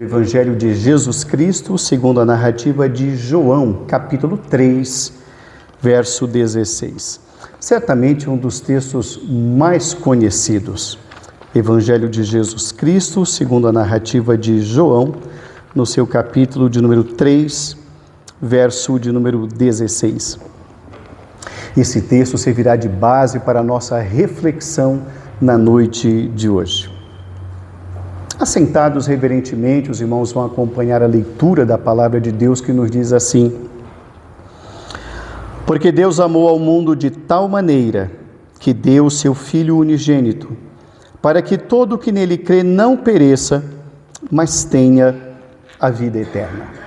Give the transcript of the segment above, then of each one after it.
Evangelho de Jesus Cristo, segundo a narrativa de João, capítulo 3, verso 16. Certamente um dos textos mais conhecidos. Evangelho de Jesus Cristo, segundo a narrativa de João, no seu capítulo de número 3, verso de número 16. Esse texto servirá de base para a nossa reflexão na noite de hoje. Assentados reverentemente, os irmãos vão acompanhar a leitura da palavra de Deus que nos diz assim: Porque Deus amou ao mundo de tal maneira que deu o seu Filho unigênito, para que todo o que nele crê não pereça, mas tenha a vida eterna.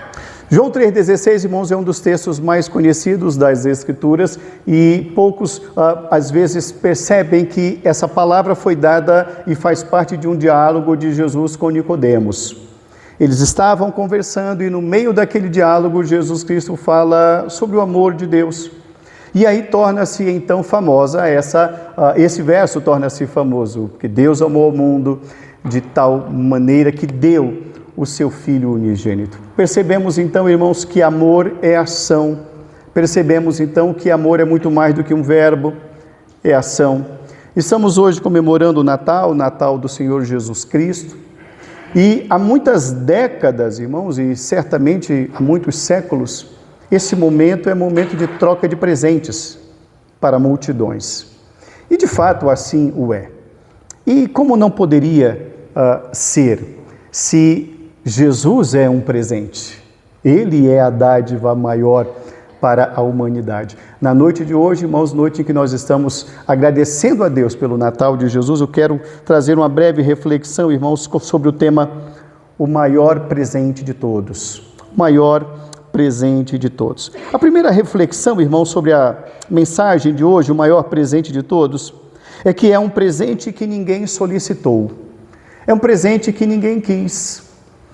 João 3,16, irmãos, é um dos textos mais conhecidos das Escrituras e poucos, às vezes, percebem que essa palavra foi dada e faz parte de um diálogo de Jesus com Nicodemos. Eles estavam conversando e no meio daquele diálogo, Jesus Cristo fala sobre o amor de Deus. E aí torna-se então famosa esse verso torna-se famoso, porque Deus amou o mundo de tal maneira que deu o seu Filho unigênito. Percebemos então, irmãos, que amor é ação. Percebemos então que amor é muito mais do que um verbo, é ação. Estamos hoje comemorando o Natal do Senhor Jesus Cristo. E há muitas décadas, irmãos, e certamente há muitos séculos, esse momento é momento de troca de presentes para multidões. E de fato assim o é. E como não poderia ser, se Jesus é um presente, Ele é a dádiva maior para a humanidade. Na noite de hoje, irmãos, noite em que nós estamos agradecendo a Deus pelo Natal de Jesus, eu quero trazer uma breve reflexão, irmãos, sobre o tema o maior presente de todos. O maior presente de todos. A primeira reflexão, irmãos, sobre a mensagem de hoje, o maior presente de todos, é que é um presente que ninguém solicitou. É um presente que ninguém quis.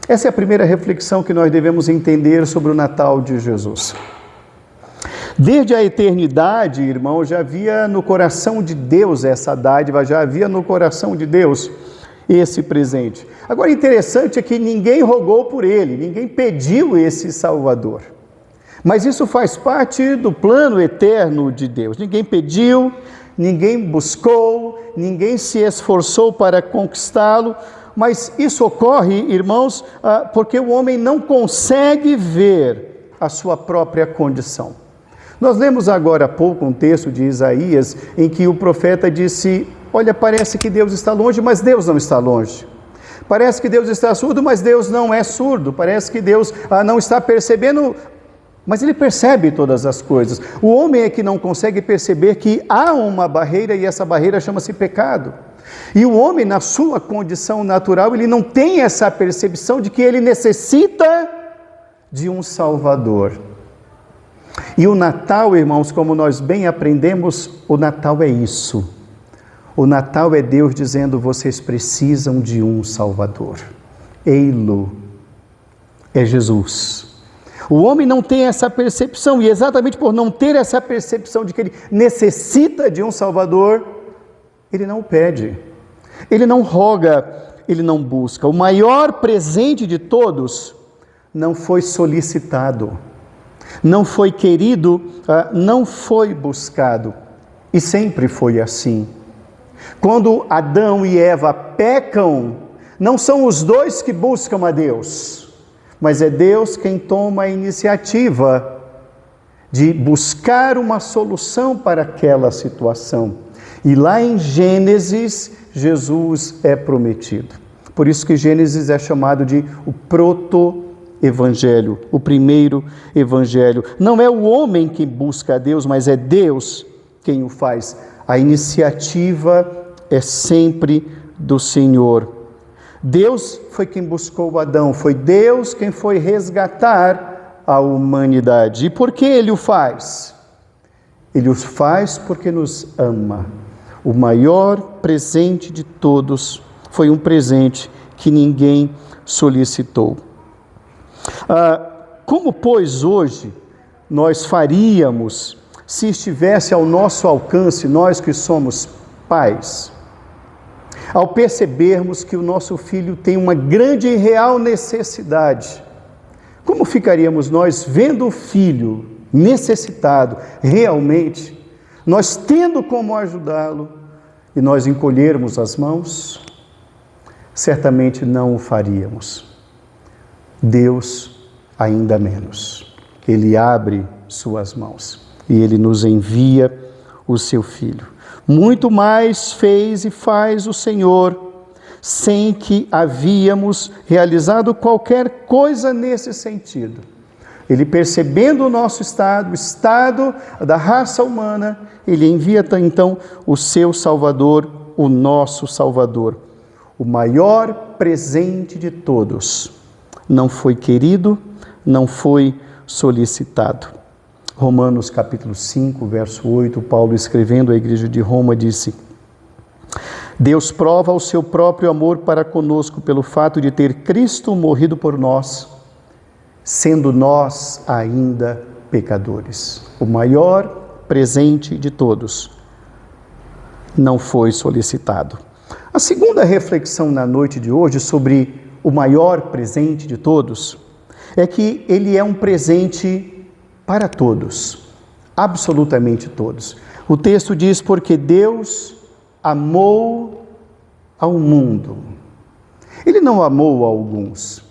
Essa é a primeira reflexão que nós devemos entender sobre o Natal de Jesus. Desde a eternidade, irmão, já havia no coração de Deus essa dádiva, já havia no coração de Deus esse presente. Agora, interessante é que ninguém rogou por ele, ninguém pediu esse Salvador. Mas isso faz parte do plano eterno de Deus. Ninguém pediu, ninguém buscou, ninguém se esforçou para conquistá-lo. Mas isso ocorre, irmãos, porque o homem não consegue ver a sua própria condição. Nós lemos agora há pouco um texto de Isaías em que o profeta disse: olha, parece que Deus está longe, mas Deus não está longe. Parece que Deus está surdo, mas Deus não é surdo. Parece que Deus não está percebendo, mas Ele percebe todas as coisas. O homem é que não consegue perceber que há uma barreira e essa barreira chama-se pecado. E o homem, na sua condição natural, ele não tem essa percepção de que ele necessita de um Salvador. E o Natal, irmãos, como nós bem aprendemos, o Natal é isso. O Natal é Deus dizendo: vocês precisam de um Salvador. Ei-lo, é Jesus. O homem não tem essa percepção, e exatamente por não ter essa percepção de que ele necessita de um Salvador, ele não pede, ele não roga, ele não busca. O maior presente de todos não foi solicitado, não foi querido, não foi buscado. E sempre foi assim. Quando Adão e Eva pecam, não são os dois que buscam a Deus, mas é Deus quem toma a iniciativa de buscar uma solução para aquela situação. E lá em Gênesis, Jesus é prometido. Por isso que Gênesis é chamado de o proto-evangelho, o primeiro evangelho. Não é o homem que busca a Deus, mas é Deus quem o faz. A iniciativa é sempre do Senhor. Deus foi quem buscou Adão, foi Deus quem foi resgatar a humanidade. E por que Ele o faz? Ele o faz porque nos ama. O maior presente de todos foi um presente que ninguém solicitou. Como, pois, hoje nós faríamos se estivesse ao nosso alcance, nós que somos pais? ao percebermos que o nosso filho tem uma grande e real necessidade, como ficaríamos nós vendo o filho necessitado realmente, nós tendo como ajudá-lo e nós encolhermos as mãos? Certamente não o faríamos. Deus ainda menos. Ele abre suas mãos e Ele nos envia o seu Filho. Muito mais fez e faz o Senhor, sem que havíamos realizado qualquer coisa nesse sentido. Ele, percebendo o nosso estado, o estado da raça humana, Ele envia então o seu Salvador, o nosso Salvador. O maior presente de todos. Não foi querido, não foi solicitado. Romanos capítulo 5, verso 8, Paulo, escrevendo à igreja de Roma, disse: Deus prova o seu próprio amor para conosco pelo fato de ter Cristo morrido por nós, sendo nós ainda pecadores. O maior presente de todos não foi solicitado. A segunda reflexão na noite de hoje sobre o maior presente de todos é que ele é um presente para todos, absolutamente todos. O texto diz: porque Deus amou ao mundo. Ele não amou a alguns.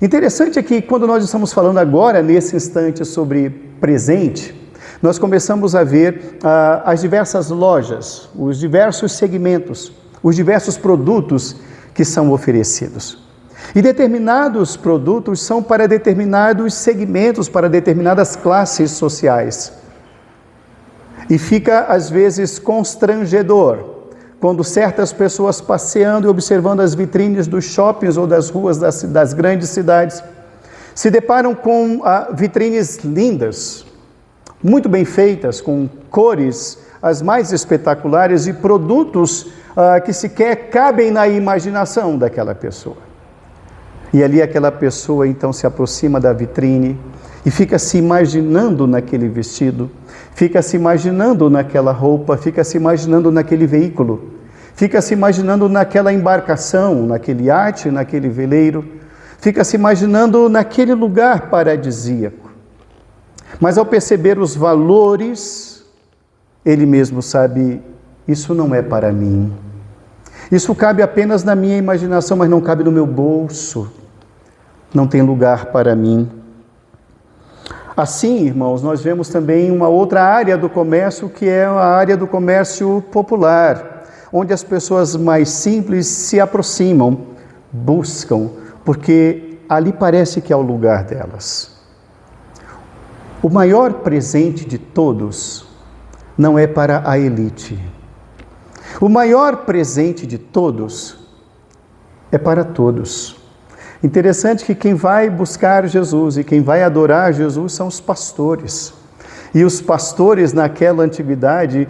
Interessante é que quando nós estamos falando agora, nesse instante, sobre presente, nós começamos a ver as diversas lojas, os diversos segmentos, os diversos produtos que são oferecidos. E determinados produtos são para determinados segmentos, para determinadas classes sociais. E fica, às vezes, constrangedor, quando certas pessoas passeando e observando as vitrines dos shoppings ou das ruas das grandes cidades, se deparam com vitrines lindas, muito bem feitas, com cores as mais espetaculares e produtos que sequer cabem na imaginação daquela pessoa. E ali aquela pessoa então se aproxima da vitrine e fica se imaginando naquele vestido, fica se imaginando naquela roupa, fica se imaginando naquele veículo, fica se imaginando naquela embarcação, naquele iate, naquele veleiro, fica se imaginando naquele lugar paradisíaco. Mas ao perceber os valores, ele mesmo sabe: isso não é para mim. Isso cabe apenas na minha imaginação, mas não cabe no meu bolso. Não tem lugar para mim. Assim, irmãos, nós vemos também uma outra área do comércio, que é a área do comércio popular, onde as pessoas mais simples se aproximam, buscam, porque ali parece que é o lugar delas. O maior presente de todos não é para a elite. O maior presente de todos é para todos. Interessante que quem vai buscar Jesus e quem vai adorar Jesus são os pastores. E os pastores naquela antiguidade,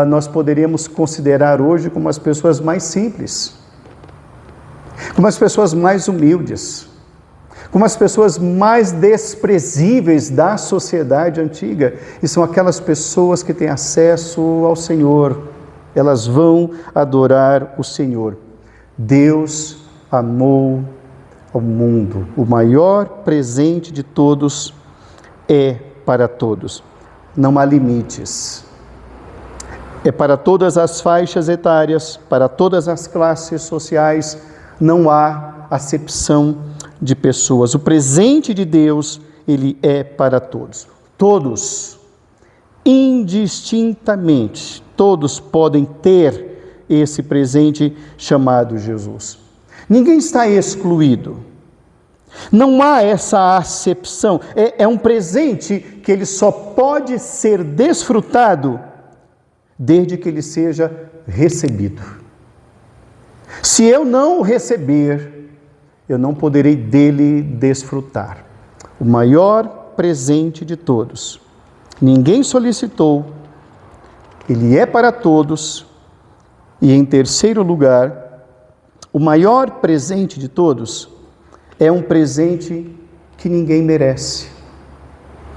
nós poderíamos considerar hoje como as pessoas mais simples, como as pessoas mais humildes, como as pessoas mais desprezíveis da sociedade antiga. E são aquelas pessoas que têm acesso ao Senhor. Elas vão adorar o Senhor. Deus amou ao mundo. O maior presente de todos é para todos. Não há limites. É para todas as faixas etárias, para todas as classes sociais. Não há acepção de pessoas. O presente de Deus, ele é para todos. Todos, indistintamente, todos podem ter esse presente chamado Jesus. Ninguém está excluído. Não há essa acepção. É um presente que ele só pode ser desfrutado desde que ele seja recebido. Se eu não o receber, eu não poderei dele desfrutar. O maior presente de todos. Ninguém solicitou. Ele é para todos. E em terceiro lugar, o maior presente de todos é um presente que ninguém merece.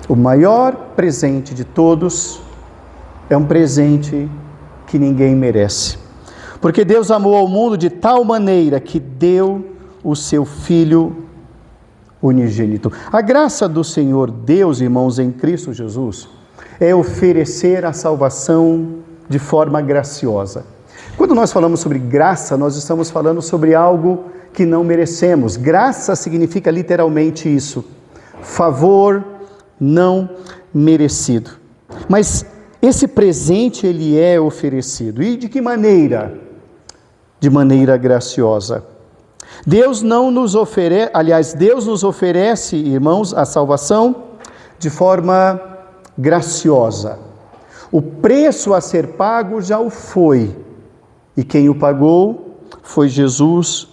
O maior presente de todos é um presente que ninguém merece. Porque Deus amou ao mundo de tal maneira que deu o seu Filho unigênito. A graça do Senhor Deus, irmãos, em Cristo Jesus, é oferecer a salvação de forma graciosa. Quando nós falamos sobre graça, nós estamos falando sobre algo que não merecemos. Graça significa literalmente isso: favor não merecido. Mas esse presente, ele é oferecido. E de que maneira? De maneira graciosa. Deus nos oferece, irmãos, a salvação de forma graciosa. O preço a ser pago já o foi. E quem o pagou foi Jesus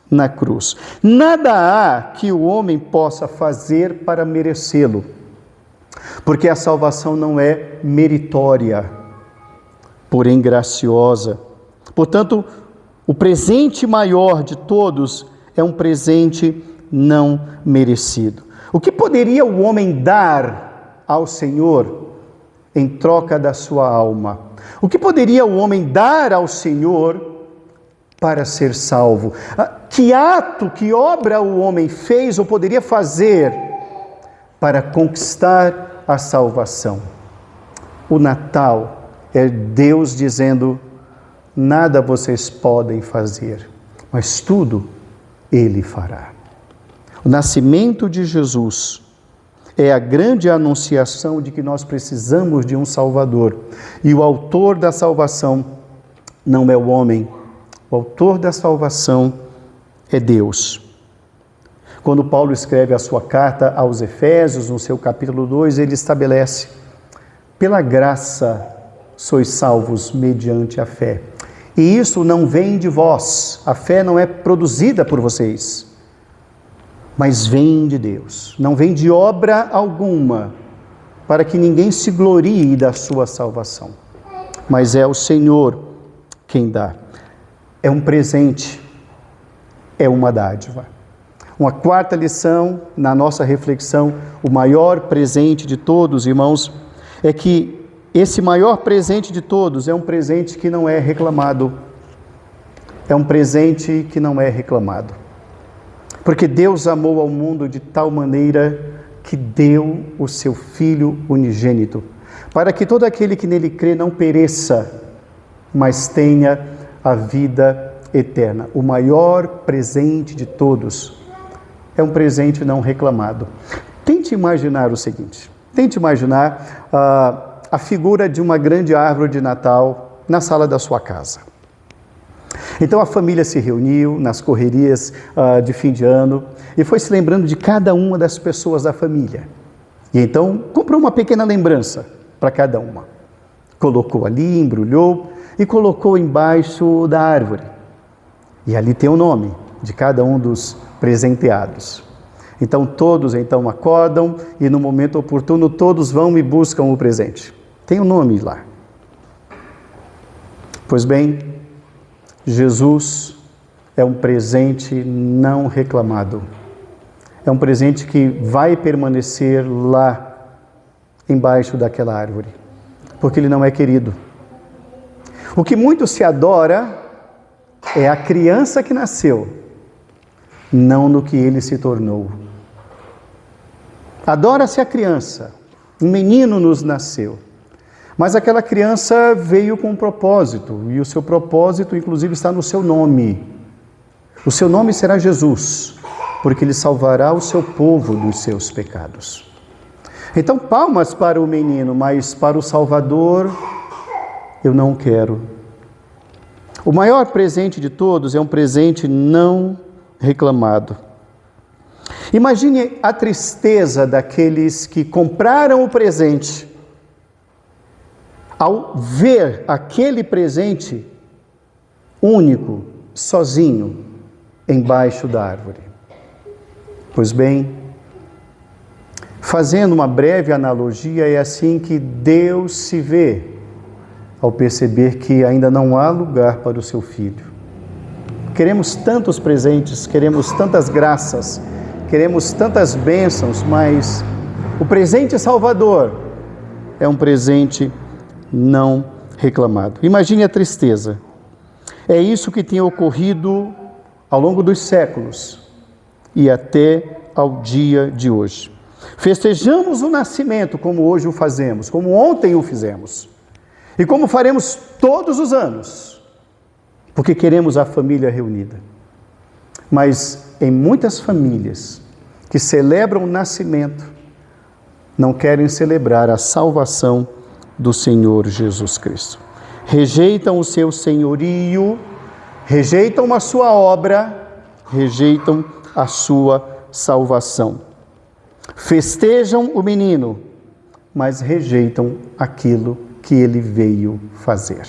na cruz. Nada há que o homem possa fazer para merecê-lo, porque a salvação não é meritória, porém graciosa. Portanto, o presente maior de todos é um presente não merecido. O que poderia o homem dar ao Senhor em troca da sua alma? O que poderia o homem dar ao Senhor para ser salvo? Que ato, que obra o homem fez ou poderia fazer para conquistar a salvação? O Natal é Deus dizendo: nada vocês podem fazer, mas tudo Ele fará. O nascimento de Jesus é a grande anunciação de que nós precisamos de um Salvador. E o autor da salvação não é o homem, o autor da salvação é Deus. Quando Paulo escreve a sua carta aos Efésios, no seu capítulo 2, ele estabelece: pela graça sois salvos mediante a fé. E isso não vem de vós, a fé não é produzida por vocês, mas vem de Deus, não vem de obra alguma, para que ninguém se glorie da sua salvação, mas é o Senhor quem dá. É um presente, é uma dádiva. Uma quarta lição na nossa reflexão: o maior presente de todos, irmãos, é que esse maior presente de todos é um presente que não é reclamado. É um presente que não é reclamado. Porque Deus amou ao mundo de tal maneira que deu o seu Filho unigênito, para que todo aquele que nele crê não pereça, mas tenha a vida eterna. O maior presente de todos é um presente não reclamado. Tente imaginar o seguinte: tente imaginar a figura de uma grande árvore de Natal na sala da sua casa. Então a família se reuniu nas correrias de fim de ano e foi se lembrando de cada uma das pessoas da família. E então comprou uma pequena lembrança para cada uma. Colocou ali, embrulhou e colocou embaixo da árvore. E ali tem o nome de cada um dos presenteados. Então todos acordam e no momento oportuno todos vão e buscam o presente. Tem o nome lá. Pois bem, Jesus é um presente não reclamado. É um presente que vai permanecer lá embaixo daquela árvore, porque ele não é querido. O que muito se adora é a criança que nasceu, não no que ele se tornou. Adora-se a criança, um menino nos nasceu. Mas aquela criança veio com um propósito, e o seu propósito, inclusive, está no seu nome. O seu nome será Jesus, porque ele salvará o seu povo dos seus pecados. Então, palmas para o menino, mas para o Salvador, eu não quero. O maior presente de todos é um presente não reclamado. Imagine a tristeza daqueles que compraram o presente, ao ver aquele presente único, sozinho, embaixo da árvore. Pois bem, fazendo uma breve analogia, é assim que Deus se vê ao perceber que ainda não há lugar para o seu Filho. Queremos tantos presentes, queremos tantas graças, queremos tantas bênçãos, mas o presente salvador é um presente não reclamado. Imagine a tristeza É isso que tem ocorrido ao longo dos séculos e até ao dia de hoje. Festejamos o nascimento como hoje o fazemos, como ontem o fizemos, e como faremos todos os anos, porque queremos a família reunida. Mas em muitas famílias que celebram o nascimento, não querem celebrar a salvação do Senhor Jesus Cristo. Rejeitam o seu senhorio, rejeitam a sua obra, rejeitam a sua salvação. Festejam o menino, mas rejeitam aquilo que ele veio fazer.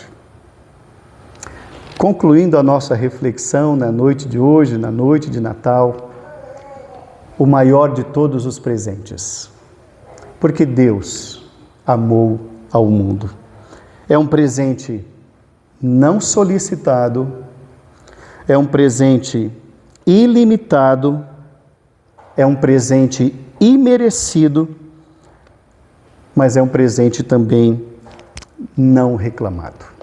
Concluindo a nossa reflexão na noite de hoje, na noite de Natal, o maior de todos os presentes, porque Deus amou ao mundo. É um presente não solicitado, é um presente ilimitado, é um presente imerecido, mas é um presente também não reclamado.